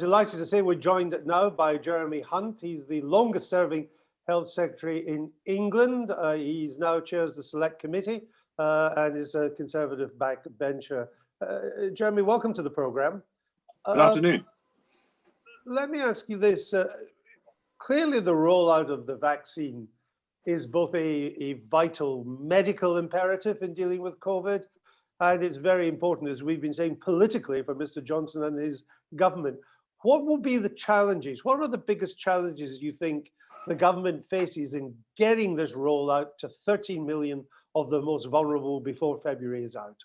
delighted to say we're joined now by Jeremy Hunt. He's the longest serving Health Secretary in England. He's now chairs the Select Committee and is a Conservative backbencher. Jeremy, welcome to the programme. Good afternoon. Let me ask you this. Clearly the rollout of the vaccine is both a vital medical imperative in dealing with COVID, and it's very important, as we've been saying, politically for Mr. Johnson and his government. What will be the challenges? What are the biggest challenges you think the government faces in getting this rollout to 13 million of the most vulnerable before February is out?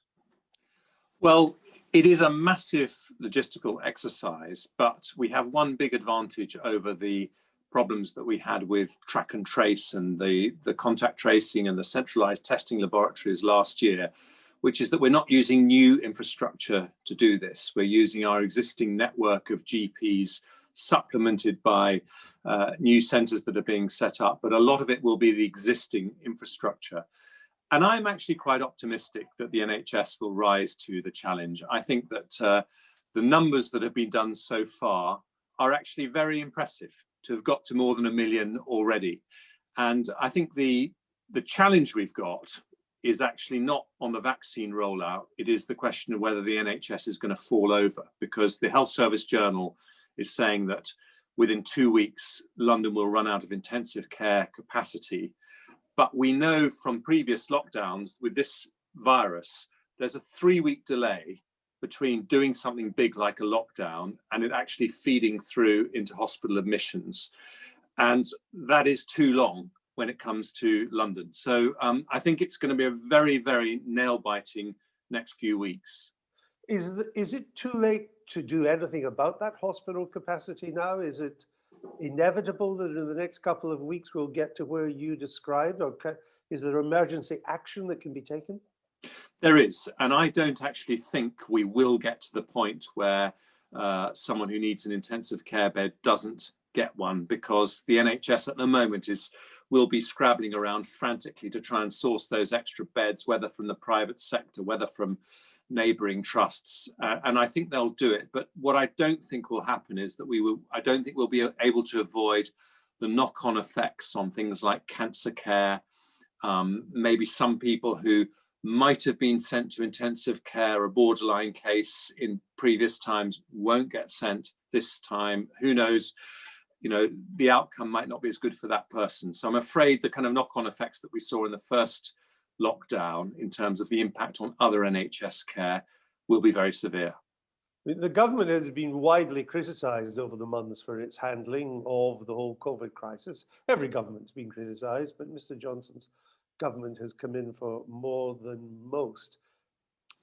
Well, it is a massive logistical exercise, but we have one big advantage over the problems that we had with track and trace and the contact tracing and the centralized testing laboratories last year, which is that we're not using new infrastructure to do this. We're using our existing network of GPs supplemented by new centres that are being set up, but a lot of it will be the existing infrastructure. And I'm actually quite optimistic that the NHS will rise to the challenge. I think that the numbers that have been done so far are actually very impressive, to have got to more than 1 million already. And I think the challenge we've got is actually not on the vaccine rollout. It is the question of whether the NHS is going to fall over, because the Health Service Journal is saying that within 2 weeks, London will run out of intensive care capacity. But we know from previous lockdowns with this virus, there's a 3-week delay between doing something big like a lockdown and it actually feeding through into hospital admissions. And that is too long when it comes to London. So I think it's going to be a very, very nail-biting next few weeks. Is it too late to do anything about that hospital capacity now? Is it inevitable that in the next couple of weeks we'll get to where you described, or is there emergency action that can be taken? There is, and I don't actually think we will get to the point where someone who needs an intensive care bed doesn't get one, because the NHS at the moment will be scrabbling around frantically to try and source those extra beds, whether from the private sector, whether from neighbouring trusts, and I think they'll do it. But what I don't think will happen is that I don't think we'll be able to avoid the knock-on effects on things like cancer care. Maybe some people who might have been sent to intensive care, a borderline case in previous times, won't get sent this time. Who knows? You know, the outcome might not be as good for that person. So I'm afraid the kind of knock-on effects that we saw in the first lockdown in terms of the impact on other NHS care will be very severe. The government has been widely criticised over the months for its handling of the whole COVID crisis. Every government's been criticised, but Mr. Johnson's government has come in for more than most.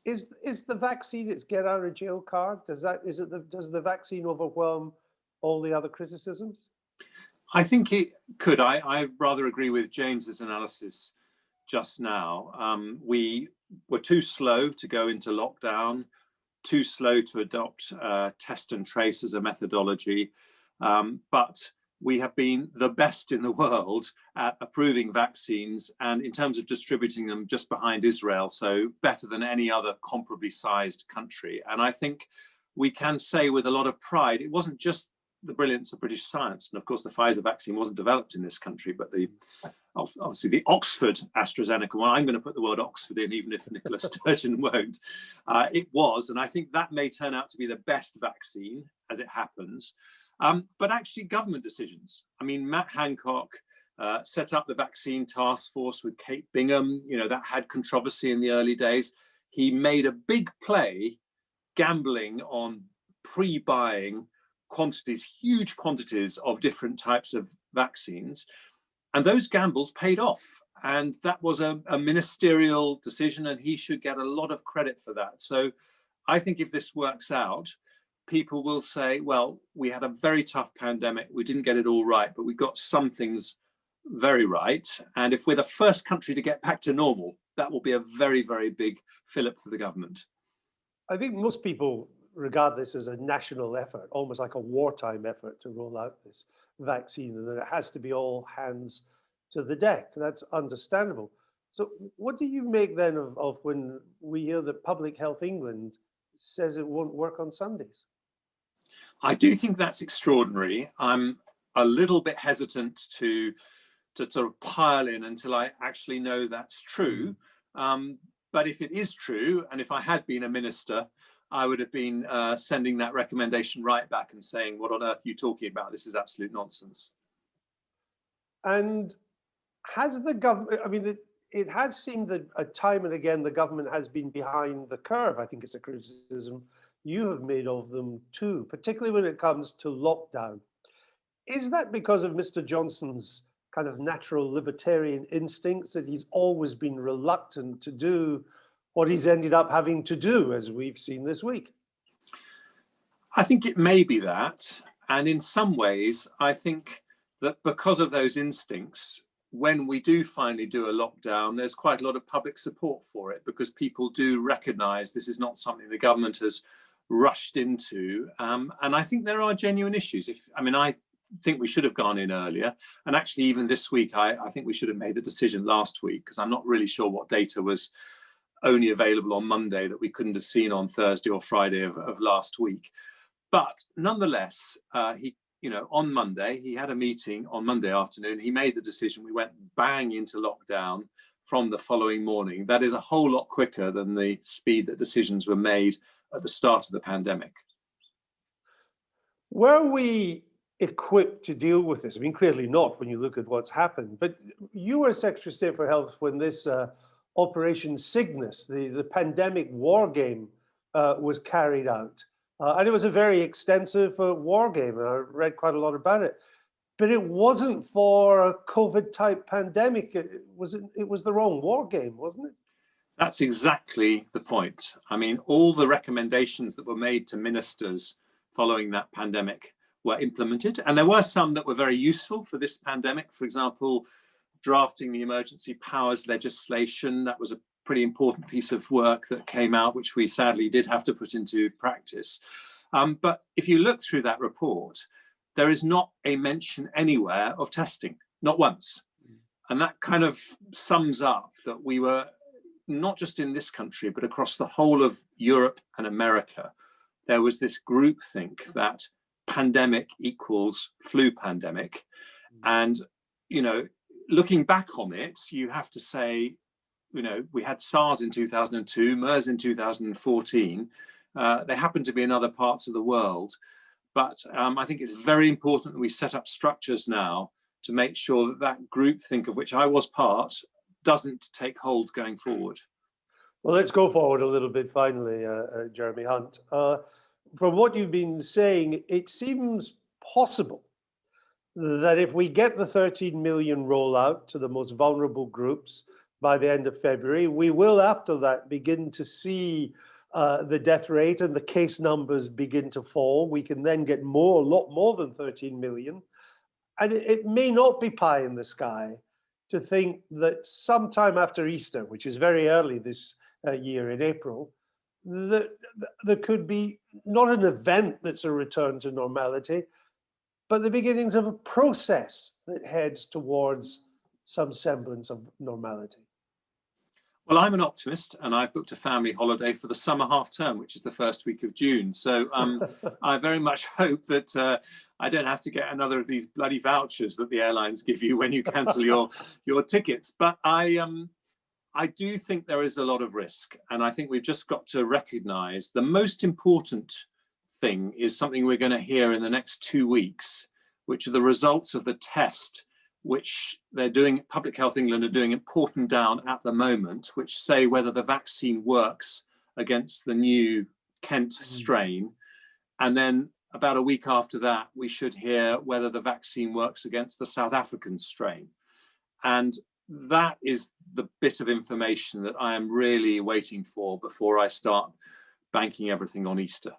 Is the vaccine its get out of jail card? Does the vaccine overwhelm all the other criticisms? I think it could. I rather agree with James's analysis just now. We were too slow to go into lockdown, too slow to adopt test and trace as a methodology, but we have been the best in the world at approving vaccines, and in terms of distributing them just behind Israel, so better than any other comparably sized country. And I think we can say with a lot of pride, it wasn't just the brilliance of British science, and of course the Pfizer vaccine wasn't developed in this country, but obviously the Oxford AstraZeneca one, I'm going to put the word Oxford in even if Nicola Sturgeon won't, it was, and I think that may turn out to be the best vaccine as it happens. But actually government decisions. I mean, Matt Hancock set up the vaccine task force with Kate Bingham. You know, that had controversy in the early days. He made a big play gambling on pre-buying quantities, huge quantities of different types of vaccines. And those gambles paid off. And that was a ministerial decision, and he should get a lot of credit for that. So I think if this works out, people will say, well, we had a very tough pandemic. We didn't get it all right, but we got some things very right. And if we're the first country to get back to normal, that will be a very, very big fillip for the government. I think most people regard this as a national effort, almost like a wartime effort to roll out this vaccine, and that it has to be all hands to the deck. That's understandable. So what do you make then of when we hear that Public Health England says it won't work on Sundays? I do think that's extraordinary. I'm a little bit hesitant to sort of pile in until I actually know that's true. But if it is true, and if I had been a minister, I would have been sending that recommendation right back and saying, what on earth are you talking about? This is absolute nonsense. And has the government, I mean, it has seemed that time and again, the government has been behind the curve. I think it's a criticism you have made of them too, particularly when it comes to lockdown. Is that because of Mr. Johnson's kind of natural libertarian instincts, that he's always been reluctant to do what he's ended up having to do, as we've seen this week? I think it may be that. And in some ways, I think that because of those instincts, when we do finally do a lockdown, there's quite a lot of public support for it, because people do recognise this is not something the government has rushed into. And I think there are genuine issues. I think we should have gone in earlier. And actually, even this week, I think we should have made the decision last week, because I'm not really sure what data was only available on Monday that we couldn't have seen on Thursday or Friday of last week. But nonetheless, on Monday, he had a meeting on Monday afternoon. He made the decision. We went bang into lockdown from the following morning. That is a whole lot quicker than the speed that decisions were made at the start of the pandemic. Were we equipped to deal with this? I mean, clearly not when you look at what's happened, but you were Secretary of State for Health when this Operation Cygnus, the pandemic war game, was carried out. And it was a very extensive war game, and I read quite a lot about it. But it wasn't for a COVID-type pandemic. It was the wrong war game, wasn't it? That's exactly the point. I mean, all the recommendations that were made to ministers following that pandemic were implemented. And there were some that were very useful for this pandemic. For example, drafting the emergency powers legislation. That was a pretty important piece of work that came out, which we sadly did have to put into practice. But if you look through that report, there is not a mention anywhere of testing, not once. And that kind of sums up that we were, not just in this country, but across the whole of Europe and America, there was this groupthink that pandemic equals flu pandemic. And, looking back on it, you have to say, we had SARS in 2002, MERS in 2014. They happen to be in other parts of the world. But I think it's very important that we set up structures now to make sure that groupthink, of which I was part, doesn't take hold going forward. Well, let's go forward a little bit finally, Jeremy Hunt. From what you've been saying, it seems possible that if we get the 13 million rollout to the most vulnerable groups by the end of February, we will after that begin to see the death rate and the case numbers begin to fall. We can then get a lot more than 13 million. And it may not be pie in the sky to think that sometime after Easter, which is very early this year in April, that there could be not an event that's a return to normality, but the beginnings of a process that heads towards some semblance of normality. Well, I'm an optimist, and I booked a family holiday for the summer half term, which is the first week of June. So I very much hope that I don't have to get another of these bloody vouchers that the airlines give you when you cancel your tickets. But I do think there is a lot of risk, and I think we've just got to recognise the most important thing is something we're going to hear in the next 2 weeks, which are the results of the test, which they're doing, Public Health England are doing important down at the moment, which say whether the vaccine works against the new Kent strain. And then about a week after that, we should hear whether the vaccine works against the South African strain. And that is the bit of information that I am really waiting for before I start banking everything on Easter.